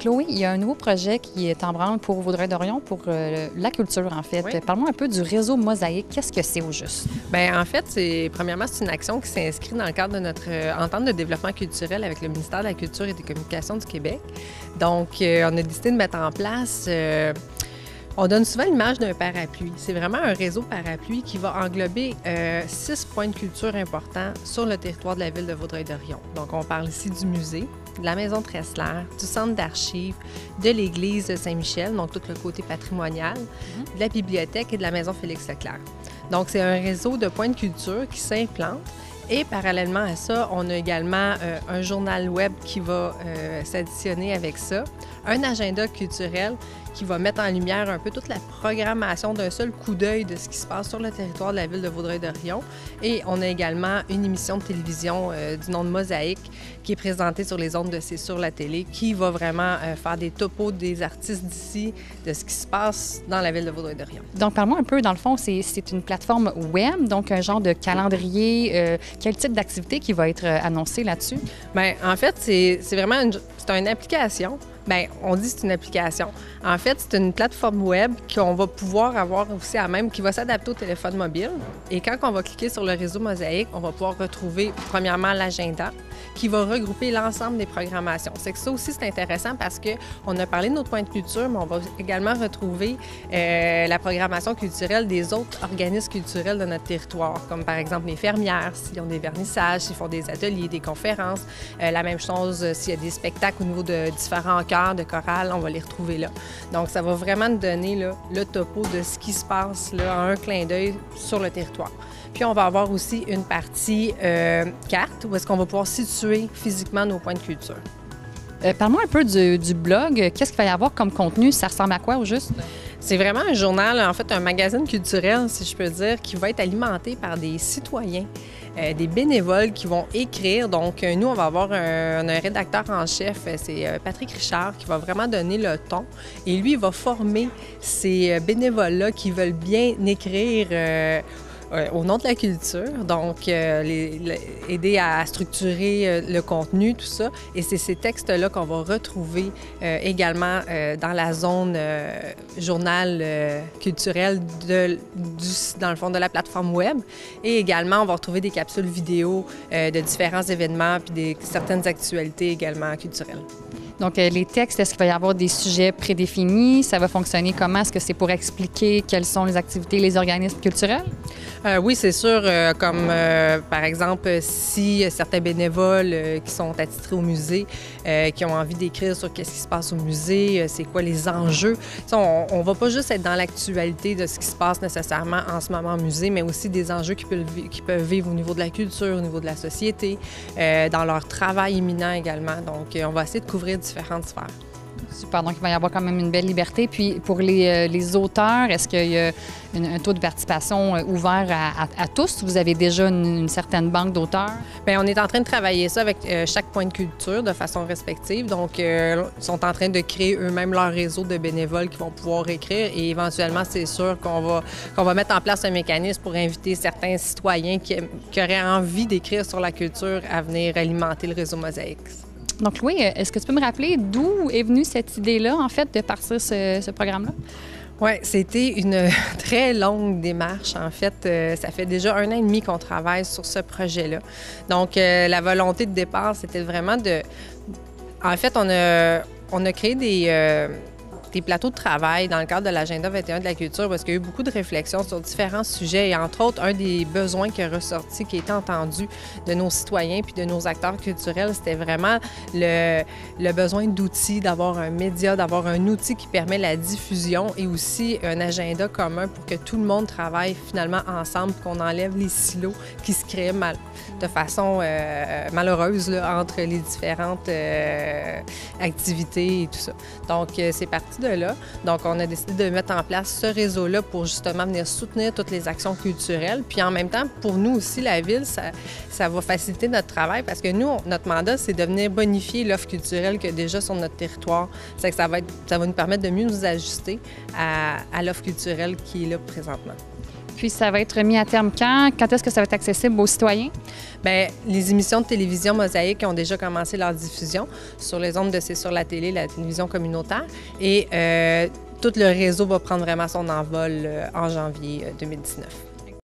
Chloé, il y a un nouveau projet qui est en branle pour Vaudreuil-Dorion, pour la culture, en fait. Oui. Parle-moi un peu du réseau Mosaïque. Qu'est-ce que c'est au juste? Bien, en fait, premièrement, c'est une action qui s'inscrit dans le cadre de notre entente de développement culturel avec le ministère de la Culture et des Communications du Québec. Donc, on a décidé de mettre en place... on donne souvent l'image d'un parapluie. C'est vraiment un réseau parapluie qui va englober 6 points de culture importants sur le territoire de la ville de Vaudreuil-Dorion. Donc, on parle ici du musée, de la maison Tressler, du centre d'archives, de l'église Saint-Michel, donc tout le côté patrimonial, de la bibliothèque et de la maison Félix-Leclerc. Donc, c'est un réseau de points de culture qui s'implante. Et parallèlement à ça, on a également un journal web qui va s'additionner avec ça, un agenda culturel qui va mettre en lumière un peu toute la programmation d'un seul coup d'œil de ce qui se passe sur le territoire de la ville de Vaudreuil-Dorion. Et on a également une émission de télévision du nom de Mosaïque qui est présentée sur les ondes de C'est sur la télé, qui va vraiment faire des topos des artistes d'ici, de ce qui se passe dans la ville de Vaudreuil-Dorion. Donc, parle-moi un peu, dans le fond, c'est une plateforme web, donc un genre de calendrier. Quel type d'activité qui va être annoncé là-dessus? Bien, en fait, c'est vraiment une application. Bien, on dit que c'est une application. En fait, c'est une plateforme web qu'on va pouvoir avoir aussi à même, qui va s'adapter au téléphone mobile. Et quand on va cliquer sur le réseau Mosaïque, on va pouvoir retrouver, premièrement, l'agenda qui va regrouper l'ensemble des programmations. C'est que ça aussi, c'est intéressant parce qu'on a parlé de notre point de culture, mais on va également retrouver la programmation culturelle des autres organismes culturels de notre territoire, comme par exemple les fermières, s'ils ont des vernissages, s'ils font des ateliers, des conférences. La même chose, s'il y a des spectacles au niveau de différents chœurs, de chorales, on va les retrouver là. Donc, ça va vraiment nous donner là, le topo de ce qui se passe là, en un clin d'œil sur le territoire. Puis, on va avoir aussi une partie carte où est-ce qu'on va pouvoir situer physiquement nos points de culture. Parle-moi un peu du blog. Qu'est-ce qu'il va y avoir comme contenu? Ça ressemble à quoi au juste? C'est vraiment un journal, en fait, un magazine culturel, si je peux dire, qui va être alimenté par des citoyens, des bénévoles qui vont écrire. Donc, nous, on va avoir un rédacteur en chef, c'est Patrick Richard, qui va vraiment donner le ton. Et lui, il va former ces bénévoles-là qui veulent bien écrire au nom de la culture, donc aider à structurer le contenu, tout ça. Et c'est ces textes-là qu'on va retrouver également dans la zone journal culturel dans le fond de la plateforme web. Et également, on va retrouver des capsules vidéo de différents événements puis certaines actualités également culturelles. Donc, les textes, est-ce qu'il va y avoir des sujets prédéfinis? Ça va fonctionner comment? Est-ce que c'est pour expliquer quelles sont les activités, les organismes culturels? Oui, c'est sûr. Par exemple, si certains bénévoles qui sont attitrés au musée, qui ont envie d'écrire sur qu'est-ce qui se passe au musée, c'est quoi les enjeux. On ne va pas juste être dans l'actualité de ce qui se passe nécessairement en ce moment au musée, mais aussi des enjeux qui peuvent vivre au niveau de la culture, au niveau de la société, dans leur travail éminent également. Donc, on va essayer de couvrir différentes sphères. Super. Donc, il va y avoir quand même une belle liberté. Puis, pour les auteurs, est-ce qu'il y a un taux de participation ouvert à tous? Vous avez déjà une certaine banque d'auteurs? Bien, on est en train de travailler ça avec chaque point de culture de façon respective. Donc, ils sont en train de créer eux-mêmes leur réseau de bénévoles qui vont pouvoir écrire. Et éventuellement, c'est sûr qu'on va mettre en place un mécanisme pour inviter certains citoyens qui auraient envie d'écrire sur la culture à venir alimenter le réseau Mosaïque. Donc, Louis, est-ce que tu peux me rappeler d'où est venue cette idée-là, en fait, de partir ce programme-là? Oui, c'était une très longue démarche. En fait, ça fait déjà 1 an et demi qu'on travaille sur ce projet-là. Donc, la volonté de départ, c'était vraiment de... En fait, on a créé des plateaux de travail dans le cadre de l'Agenda 21 de la culture parce qu'il y a eu beaucoup de réflexions sur différents sujets et entre autres, un des besoins qui est ressorti, qui a été entendu de nos citoyens puis de nos acteurs culturels, c'était vraiment le besoin d'outils, d'avoir un média, d'avoir un outil qui permet la diffusion et aussi un agenda commun pour que tout le monde travaille finalement ensemble, qu'on enlève les silos qui se créent de façon malheureuse là, entre les différentes activités et tout ça. Donc, c'est parti de là. Donc, on a décidé de mettre en place ce réseau-là pour justement venir soutenir toutes les actions culturelles. Puis en même temps, pour nous aussi, la Ville, ça va faciliter notre travail parce que nous, notre mandat, c'est de venir bonifier l'offre culturelle qu'il y a déjà sur notre territoire. C'est que ça va nous permettre de mieux nous ajuster à l'offre culturelle qui est là présentement. Puis ça va être mis à terme quand? Quand est-ce que ça va être accessible aux citoyens? Bien, les émissions de télévision Mosaïque ont déjà commencé leur diffusion sur les ondes de C'est sur la télé, la télévision communautaire. Et tout le réseau va prendre vraiment son envol en janvier 2019.